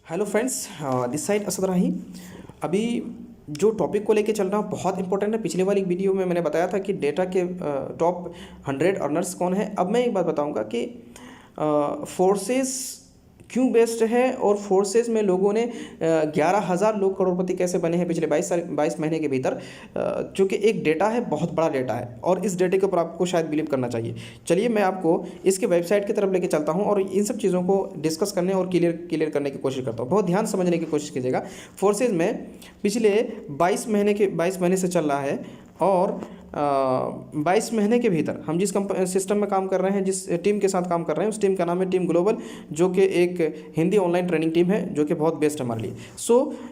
Hello friends, this side Asad Rahi. अभी जो topic को लेके चल रहा हूँ बहुत इंपॉर्टेंट है। पिछले वाली वीडियो में मैंने बताया था कि डेटा के टॉप 100 अर्नर्स कौन है। अब मैं एक बात बताऊंगा कि फोर्सेस क्यों बेस्ट है और फोर्सेस में लोगों ने 11,000 लोग करोड़पति कैसे बने हैं पिछले 22 महीने के भीतर, जो कि एक डेटा है, बहुत बड़ा डेटा है और इस डेटे के ऊपर आपको शायद बिलीव करना चाहिए। चलिए मैं आपको इसके वेबसाइट की तरफ लेके चलता हूं और इन सब चीज़ों को डिस्कस करने और क्लियर करने की कोशिश करता हूं। बहुत ध्यान समझने की कोशिश कीजिएगा। फोर्सेज में पिछले 22 महीने से चल रहा है और 22 महीने के भीतर हम जिस सिस्टम में काम कर रहे हैं, जिस टीम के साथ काम कर रहे हैं, उस टीम का नाम है टीम ग्लोबल, जो कि एक हिंदी ऑनलाइन ट्रेनिंग टीम है, जो कि बहुत बेस्ट है हमारे लिए।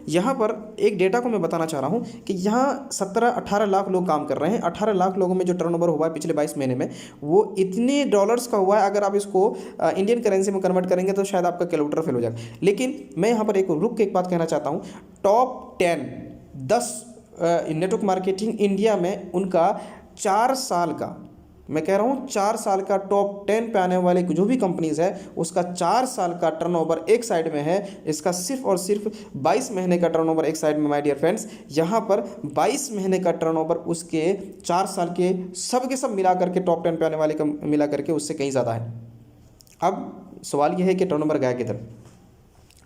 यहाँ पर एक डेटा को मैं बताना चाह रहा हूँ कि यहाँ 17-18 लाख लोग काम कर रहे हैं। 18 लाख लोगों में जो टर्नओवर हुआ है पिछले 22 महीने में, वो इतने डॉलर्स का हुआ है। अगर आप इसको इंडियन करेंसी में कन्वर्ट करेंगे तो शायद आपका कैलकुलेटर फेल हो जाएगा। लेकिन मैं यहाँ पर रुक के एक बात कहना चाहता हूँ। टॉप 10 नेटवर्क मार्केटिंग इंडिया में उनका 4 साल का, मैं कह रहा हूँ 4 साल का, टॉप 10 पे आने वाले जो भी कंपनीज है उसका 4 साल का टर्नओवर एक साइड में है। इसका सिर्फ और सिर्फ 22 महीने का टर्नओवर एक साइड में। माय डियर फ्रेंड्स, यहाँ पर 22 महीने का टर्नओवर उसके 4 साल के सब के सब मिला करके, टॉप 10 पे आने वाले मिला करके उससे कहीं ज़्यादा है। अब सवाल यह है कि टर्नओवर गया किधर?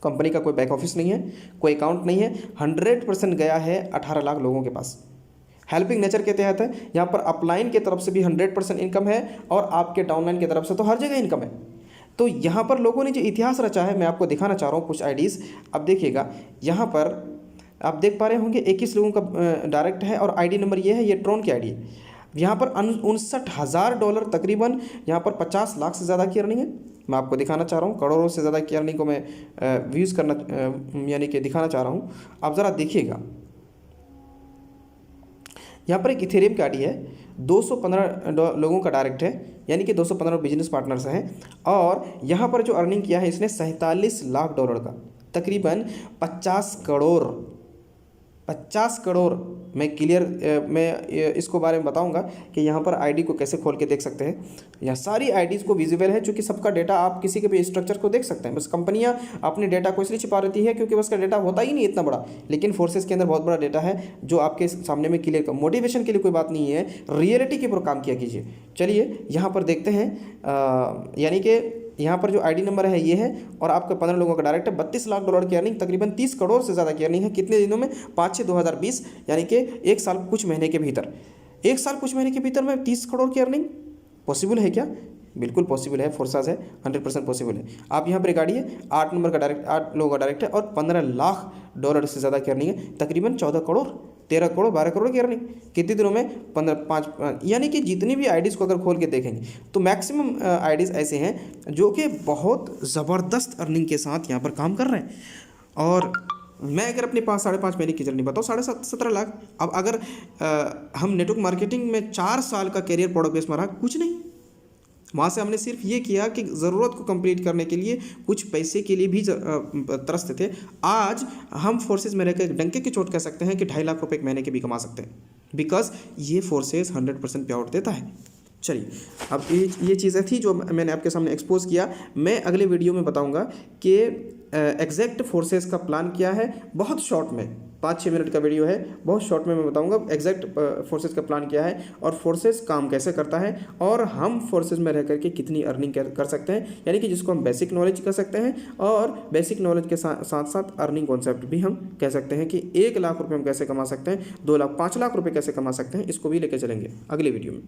कंपनी का कोई बैक ऑफिस नहीं है, कोई अकाउंट नहीं है, 100% गया है 18 लाख लोगों के पास। हेल्पिंग नेचर के तहत है। यहाँ पर अपलाइन की तरफ से भी 100% इनकम है और आपके डाउनलाइन की तरफ से तो हर जगह इनकम है। तो यहाँ पर लोगों ने जो इतिहास रचा है, मैं आपको दिखाना चाह रहा हूँ कुछ आईडीज़। अब देखिएगा, यहाँ पर आप देख पा रहे होंगे 21 लोगों का डायरेक्ट है और आईडी नंबर ये है, ये ट्रोन की आईडी है। यहाँ पर $59,000 तकरीबन, यहाँ पर 50 लाख से ज़्यादा की अर्निंग है। मैं आपको दिखाना चाह रहा हूँ करोड़ों से ज़्यादा की अर्निंग को मैं व्यूज़ करना यानी कि दिखाना चाह रहा हूँ। आप ज़रा देखिएगा, यहाँ पर एक इथेरियम की आईडी है, 215 लोगों का डायरेक्ट है, यानी कि 215 बिजनेस पार्टनर्स हैं। और यहाँ पर जो अर्निंग किया है इसने $47 लाख का, तकरीबन 50 करोड़। मैं इसको बारे में बताऊंगा कि यहाँ पर आईडी को कैसे खोल के देख सकते हैं। यहाँ सारी आईडीज़ को विजिबल है, चूँकि सबका डेटा आप किसी के भी स्ट्रक्चर को देख सकते हैं। बस कंपनियाँ अपने डेटा को इसलिए छिपा रहती है क्योंकि उसका डेटा होता ही नहीं इतना बड़ा, लेकिन फोर्सेस के अंदर बहुत बड़ा डेटा है जो आपके सामने में क्लियर कर। मोटिवेशन के लिए कोई बात नहीं है, रियलिटी के ऊपर काम किया कीजिए। चलिए यहाँ पर देखते हैं, यानी कि यहाँ पर जो आईडी नंबर है ये है और आपका 15 लोगों का डायरेक्ट है। $32 लाख की अर्निंग, तकरीबन 30 करोड़ से ज़्यादा की अर्निंग है। कितने दिनों में? 5/6/2020, यानी कि एक साल कुछ महीने के भीतर। एक साल कुछ महीने के भीतर में 30 करोड़ की अर्निंग पॉसिबल है क्या? बिल्कुल पॉसिबल है। फोर्साज है, 100% पॉसिबल है। आप यहाँ पर एक गाड़ी है, 8 नंबर का डायरेक्ट, 8 लोगों का डायरेक्ट है और $15 लाख से ज़्यादा की अर्निंग है। तकरीबन 14 करोड़, 13 करोड़, 12 करोड़ की अर्निंग कितने दिनों में? 5, यानी कि जितनी भी आईडीज़ को अगर खोल के देखेंगे तो मैक्सिमम आईडीज़ ऐसे हैं जो कि बहुत ज़बरदस्त अर्निंग के साथ यहाँ पर काम कर रहे हैं। और मैं अगर अपने 5-5.5 महीने की जर्नी बताऊँ, 17.5 लाख। अब अगर हम नेटवर्क मार्केटिंग में 4 साल का कैरियर प्रोडक्ट बेस मारा, कुछ नहीं। वहाँ से हमने सिर्फ ये किया कि ज़रूरत को कंप्लीट करने के लिए कुछ पैसे के लिए भी तरसते थे। आज हम फोर्सेस में रहकर डंके की चोट कह सकते हैं कि 2.5 लाख रुपए एक महीने के भी कमा सकते हैं, बिकॉज ये फोर्सेस 100% पे आउट देता है। चलिए, अब ये चीज़ें थी जो मैंने आपके सामने एक्सपोज किया। मैं अगले वीडियो में बताऊंगा कि एग्जैक्ट फोर्सेस का प्लान क्या है। बहुत शॉर्ट में, 5-6 मिनट का वीडियो है, बहुत शॉर्ट में मैं बताऊंगा एग्जैक्ट फोर्सेस का प्लान क्या है और फोर्सेस काम कैसे करता है और हम फोर्सेस में रह करके कितनी अर्निंग कर सकते हैं, यानी कि जिसको हम बेसिक नॉलेज कर सकते हैं। और बेसिक नॉलेज के साथ साथ अर्निंग कॉन्सेप्ट भी हम कह सकते हैं कि 1 लाख रुपये हम कैसे कमा सकते हैं, 2 लाख, 5 लाख रुपये कैसे कमा सकते हैं, इसको भी लेकर चलेंगे अगले वीडियो में।